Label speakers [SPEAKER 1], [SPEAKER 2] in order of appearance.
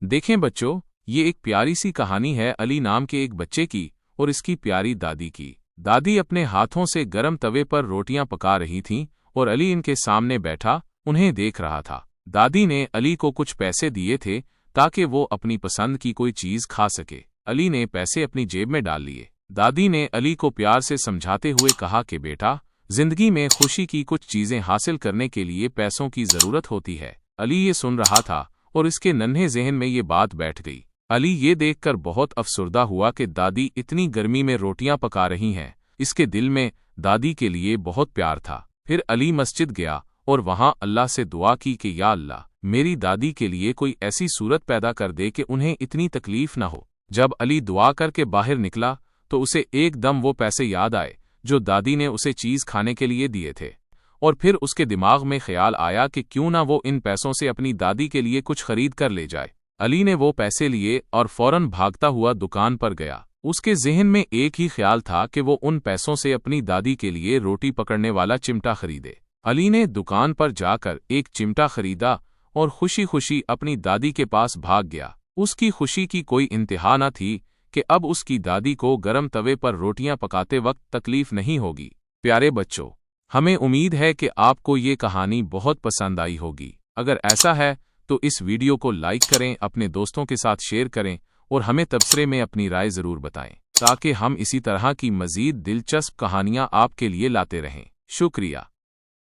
[SPEAKER 1] देखें बच्चों, ये एक प्यारी सी कहानी है अली नाम के एक बच्चे की और इसकी प्यारी दादी की। दादी अपने हाथों से गरम तवे पर रोटियां पका रही थीं और अली इनके सामने बैठा उन्हें देख रहा था। दादी ने अली को कुछ पैसे दिए थे ताकि वो अपनी पसंद की कोई चीज खा सके। अली ने पैसे अपनी जेब में डाल लिए। दादी ने अली को प्यार से समझाते हुए कहा कि बेटा, जिंदगी में खुशी की कुछ चीजें हासिल करने के लिए पैसों की जरूरत होती है। अली ये सुन रहा था और इसके नन्हे ज़हन में ये बात बैठ गई। अली ये देखकर बहुत अफसुर्दा हुआ कि दादी इतनी गर्मी में रोटियां पका रही हैं। इसके दिल में दादी के लिए बहुत प्यार था। फिर अली मस्जिद गया और वहां अल्लाह से दुआ की कि या अल्लाह, मेरी दादी के लिए कोई ऐसी सूरत पैदा कर दे कि उन्हें इतनी तकलीफ न हो। जब अली दुआ करके बाहर निकला तो उसे एकदम वो पैसे याद आए जो दादी ने उसे चीज खाने के लिए दिए थे, और फिर उसके दिमाग में ख्याल आया कि क्यों ना वो इन पैसों से अपनी दादी के लिए कुछ खरीद कर ले जाए। अली ने वो पैसे लिए और फौरन भागता हुआ दुकान पर गया। उसके ज़हन में एक ही ख्याल था कि वो उन पैसों से अपनी दादी के लिए रोटी पकड़ने वाला चिमटा खरीदे। अली ने दुकान पर जाकर एक चिमटा खरीदा और खुशी खुशी अपनी दादी के पास भाग गया। उसकी खुशी की कोई इंतहा न थी कि अब उसकी दादी को गरम तवे पर रोटियां पकाते वक्त तकलीफ नहीं होगी। प्यारे बच्चों, हमें उम्मीद है कि आपको ये कहानी बहुत पसंद आई होगी। अगर ऐसा है तो इस वीडियो को लाइक करें, अपने दोस्तों के साथ शेयर करें और हमें तबसरे में अपनी राय ज़रूर बताएं ताकि हम इसी तरह की मज़ीद दिलचस्प कहानियां आपके लिए लाते रहें। शुक्रिया।